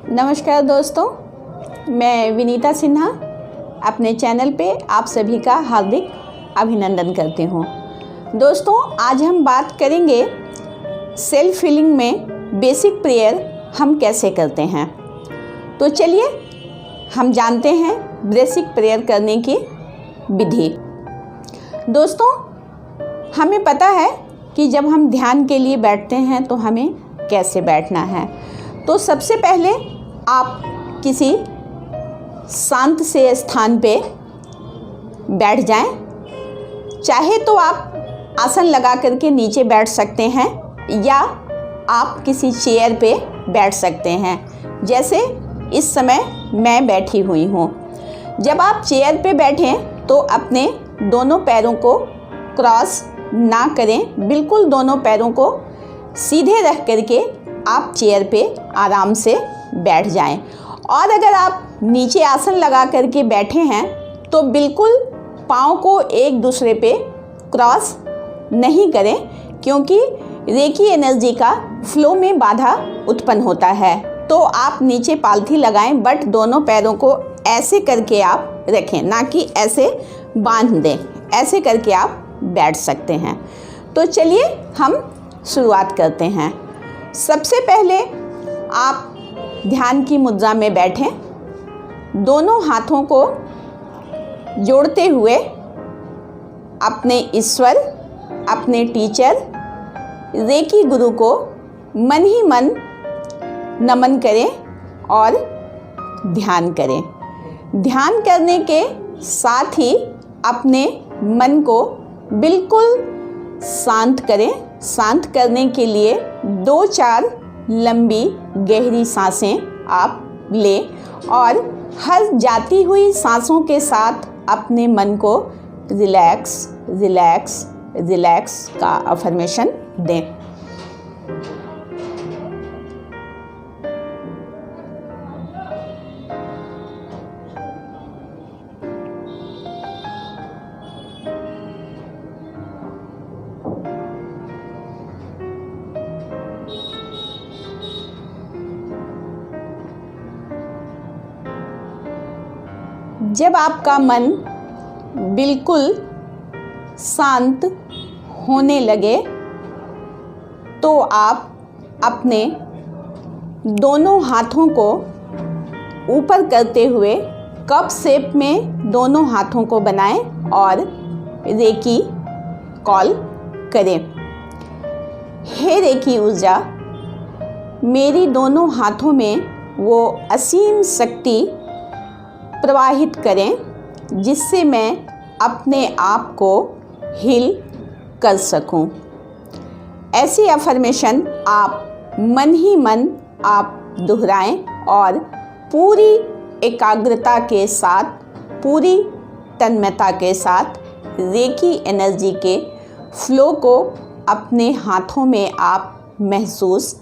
नमस्कार दोस्तों, मैं विनीता सिन्हा अपने चैनल पे आप सभी का हार्दिक अभिनंदन करती हूँ। दोस्तों, आज हम बात करेंगे सेल्फ हीलिंग में बेसिक प्रेयर हम कैसे करते हैं। तो चलिए हम जानते हैं बेसिक प्रेयर करने की विधि। दोस्तों, हमें पता है कि जब हम ध्यान के लिए बैठते हैं तो हमें कैसे बैठना है। तो सबसे पहले आप किसी शांत से स्थान पे बैठ जाएं। चाहे तो आप आसन लगा करके नीचे बैठ सकते हैं या आप किसी चेयर पे बैठ सकते हैं, जैसे इस समय मैं बैठी हुई हूँ। जब आप चेयर पे बैठें तो अपने दोनों पैरों को क्रॉस ना करें, बिल्कुल दोनों पैरों को सीधे रख करके आप चेयर पे आराम से बैठ जाएं। और अगर आप नीचे आसन लगा करके बैठे हैं तो बिल्कुल पाँव को एक दूसरे पे क्रॉस नहीं करें, क्योंकि रेकी एनर्जी का फ्लो में बाधा उत्पन्न होता है। तो आप नीचे पालथी लगाएं, बट दोनों पैरों को ऐसे करके आप रखें, ना कि ऐसे बांध दें। ऐसे करके आप बैठ सकते हैं। तो चलिए हम शुरुआत करते हैं। सबसे पहले आप ध्यान की मुद्रा में बैठें। दोनों हाथों को जोड़ते हुए अपने ईश्वर, अपने टीचर रेकी गुरु को मन ही मन नमन करें और ध्यान करें। ध्यान करने के साथ ही अपने मन को बिल्कुल शांत करें। शांत करने के लिए 2-4 लंबी गहरी सांसें आप लें और हर जाती हुई सांसों के साथ अपने मन को रिलैक्स रिलैक्स रिलैक्स का अफर्मेशन दें। जब आपका मन बिल्कुल शांत होने लगे तो आप अपने दोनों हाथों को ऊपर करते हुए कप शेप में दोनों हाथों को बनाएं और रेकी कॉल करें। हे रेकी ऊर्जा, मेरी दोनों हाथों में वो असीम शक्ति प्रवाहित करें जिससे मैं अपने आप को हील कर सकूं। ऐसी अफर्मेशन आप मन ही मन आप दोहराएं और पूरी एकाग्रता के साथ, पूरी तन्मयता के साथ रेकी एनर्जी के फ्लो को अपने हाथों में आप महसूस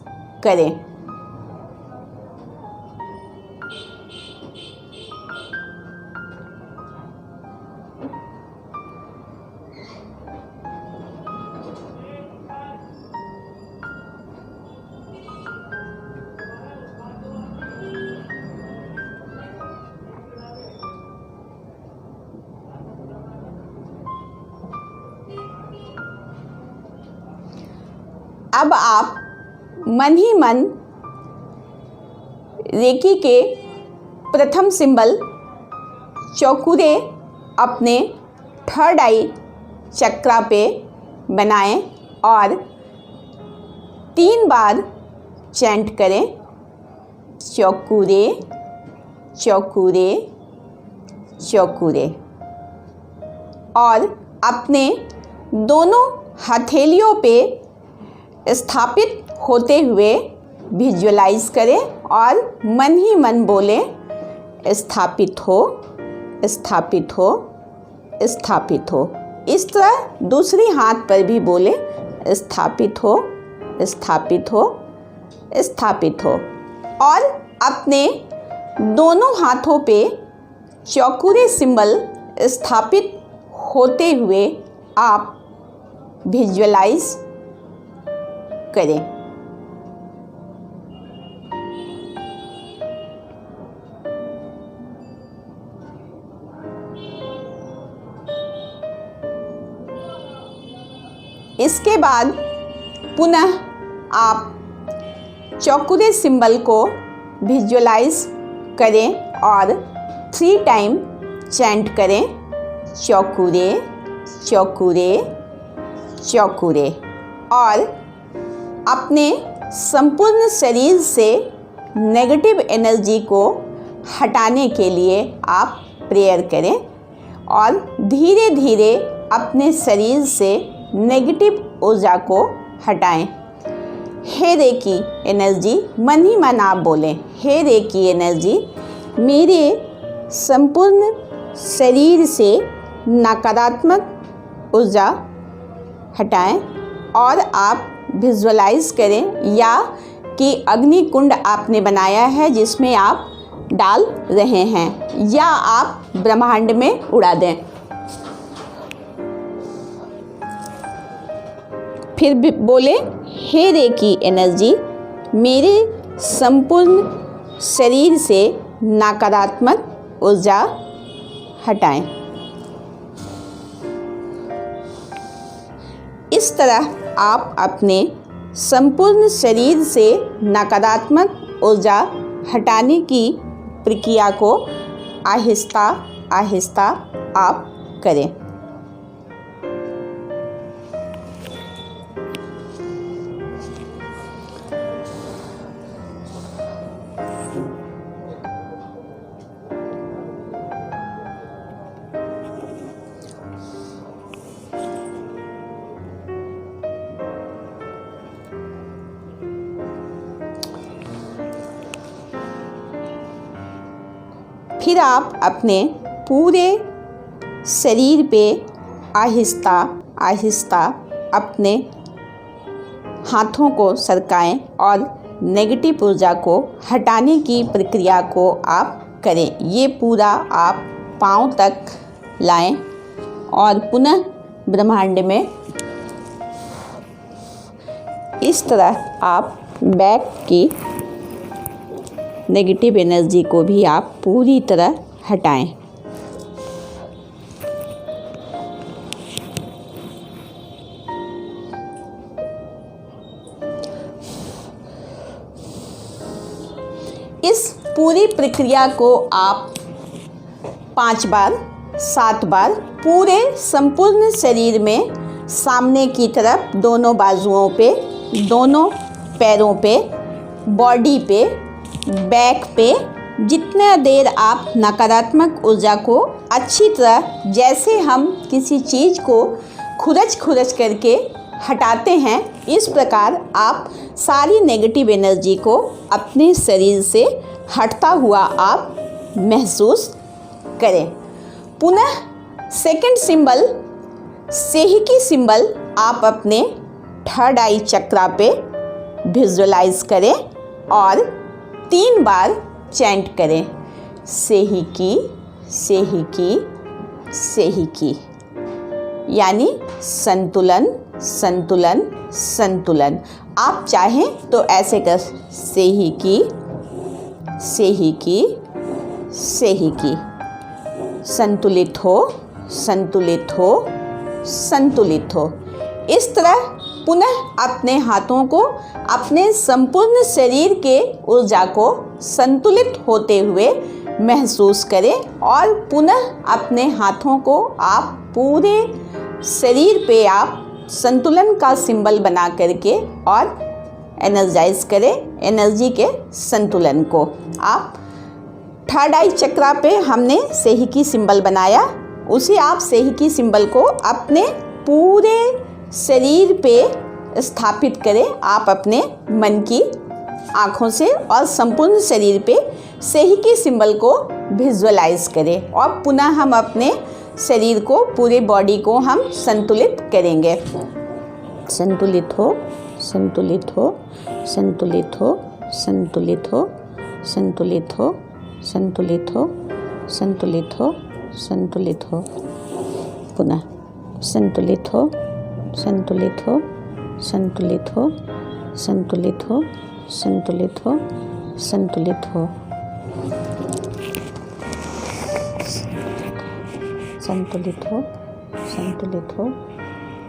करें। अब आप मन ही मन रेकी के प्रथम सिंबल चौकुरे अपने थर्ड आई चक्रा पे बनाएं और 3 बार चैंट करें, चौकुरे चौकुरे चौकुरे। और अपने दोनों हथेलियों पे स्थापित होते हुए विजुअलाइज करें और मन ही मन बोलें, स्थापित हो स्थापित हो स्थापित हो। इस तरह दूसरी हाथ पर भी बोलें, स्थापित हो स्थापित हो स्थापित हो। और अपने दोनों हाथों पे चौकुरे सिंबल स्थापित होते हुए आप विजुअलाइज करें। इसके बाद पुनः आप चौकुरे सिंबल को विजुअलाइज करें और 3 टाइम चैंट करें, चौकुरे चौकुरे चौकुरे। और अपने संपूर्ण शरीर से नेगेटिव एनर्जी को हटाने के लिए आप प्रेयर करें और धीरे धीरे अपने शरीर से नेगेटिव ऊर्जा को हटाएं। हे रेकी एनर्जी, मन ही मन आप बोलें, हे रेकी एनर्जी, मेरे संपूर्ण शरीर से नकारात्मक ऊर्जा हटाएं। और आप विजुअलाइज करें या कि अग्नि कुंड आपने बनाया है जिसमें आप डाल रहे हैं या आप ब्रह्मांड में उड़ा दें। फिर भी बोले, हे रेकी एनर्जी, मेरे संपूर्ण शरीर से नकारात्मक ऊर्जा हटाएं। इस तरह आप अपने संपूर्ण शरीर से नकारात्मक ऊर्जा हटाने की प्रक्रिया को आहिस्ता आहिस्ता आप करें। फिर आप अपने पूरे शरीर पे आहिस्ता आहिस्ता अपने हाथों को सरकाएं और नेगेटिव ऊर्जा को हटाने की प्रक्रिया को आप करें। ये पूरा आप पाँव तक लाएं और पुनः ब्रह्मांड में इस तरह आप बैक की नेगेटिव एनर्जी को भी आप पूरी तरह हटाएं। इस पूरी प्रक्रिया को आप 5 बार 7 बार पूरे संपूर्ण शरीर में, सामने की तरफ, दोनों बाजुओं पे, दोनों पैरों पे, बॉडी पे, बैक पे, जितना देर आप नकारात्मक ऊर्जा को अच्छी तरह, जैसे हम किसी चीज़ को खुरच करके हटाते हैं, इस प्रकार आप सारी नेगेटिव एनर्जी को अपने शरीर से हटता हुआ आप महसूस करें। पुनः सेकंड सिंबल, सेहिकी सिंबल, आप अपने 3rd आई चक्रा पे विजुअलाइज करें और 3 बार चैंट करें, सेहिकी सेहिकी सेहिकी, यानी संतुलन संतुलन संतुलन। आप चाहें तो ऐसे कर, सेहिकी सेहिकी सेहिकी, संतुलित हो संतुलित हो संतुलित हो। इस तरह पुनः अपने हाथों को अपने संपूर्ण शरीर के ऊर्जा को संतुलित होते हुए महसूस करें और पुनः अपने हाथों को आप पूरे शरीर पे आप संतुलन का सिंबल बना करके और एनर्जाइज करें एनर्जी के संतुलन को। आप 3rd आई चक्रा पे हमने सेहिकी सिंबल बनाया, उसे आप सेहिकी सिंबल को अपने पूरे शरीर पे स्थापित करें। आप अपने मन की आँखों से और संपूर्ण शरीर पे सेहिकी सिंबल को विजुअलाइज करें और पुनः हम अपने शरीर को, पूरे बॉडी को हम संतुलित करेंगे। संतुलित हो संतुलित हो संतुलित हो संतुलित हो संतुलित हो संतुलित हो संतुलित हो संतुलित हो, पुनः संतुलित हो संतुलित हो संतुलित हो संतुलित हो संतुलित हो संतुलित हो संतुलित हो संतुलित हो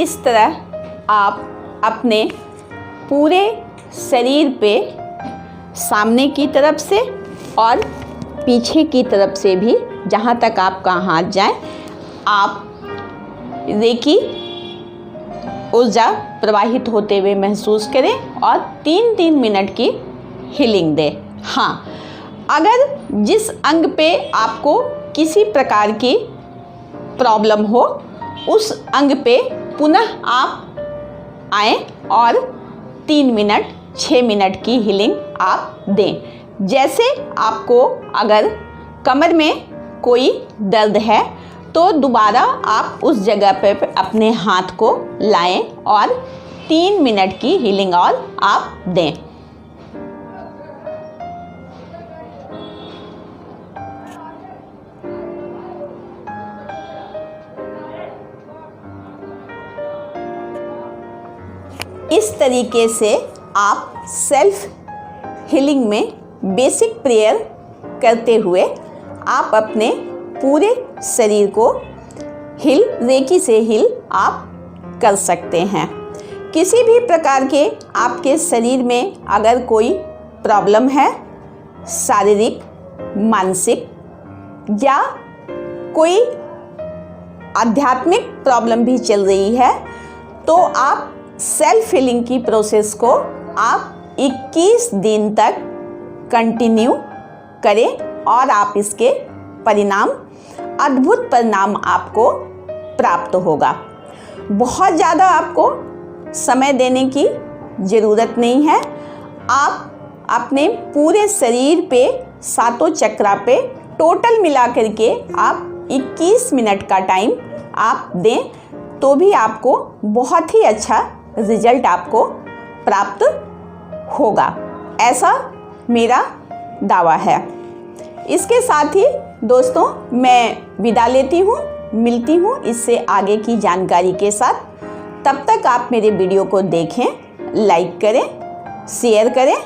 इस तरह आप अपने पूरे शरीर पे सामने की तरफ से और पीछे की तरफ से भी जहाँ तक आपका हाथ जाए आप रेकी ऊर्जा प्रवाहित होते हुए महसूस करें और 3-3 मिनट की हीलिंग दें। हाँ, अगर जिस अंग पे आपको किसी प्रकार की प्रॉब्लम हो उस अंग पे पुनः आप आएँ और 3 मिनट 6 मिनट की हीलिंग आप दें। जैसे आपको अगर कमर में कोई दर्द है तो दोबारा आप उस जगह पर अपने हाथ को लाएं और 3 मिनट की हीलिंग और आप दें। इस तरीके से आप सेल्फ हीलिंग में बेसिक प्रेयर करते हुए आप अपने पूरे शरीर को रेकी से हील आप कर सकते हैं। किसी भी प्रकार के आपके शरीर में अगर कोई प्रॉब्लम है, शारीरिक, मानसिक या कोई आध्यात्मिक प्रॉब्लम भी चल रही है, तो आप सेल्फ हीलिंग की प्रोसेस को आप 21 दिन तक कंटिन्यू करें और आप इसके अद्भुत परिणाम आपको प्राप्त होगा। बहुत ज़्यादा आपको समय देने की ज़रूरत नहीं है। आप अपने पूरे शरीर पे 7 चक्रा पे टोटल मिला करके आप 21 मिनट का टाइम आप दें तो भी आपको बहुत ही अच्छा रिजल्ट आपको प्राप्त होगा, ऐसा मेरा दावा है। इसके साथ ही दोस्तों मैं विदा लेती हूँ, मिलती हूँ इससे आगे की जानकारी के साथ। तब तक आप मेरे वीडियो को देखें, लाइक करें, शेयर करें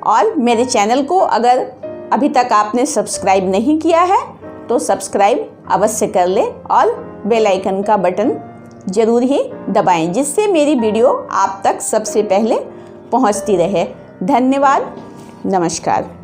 और मेरे चैनल को अगर अभी तक आपने सब्सक्राइब नहीं किया है तो सब्सक्राइब अवश्य कर लें और बेल आइकन का बटन ज़रूर ही दबाएं, जिससे मेरी वीडियो आप तक सबसे पहले पहुंचती रहे। धन्यवाद, नमस्कार।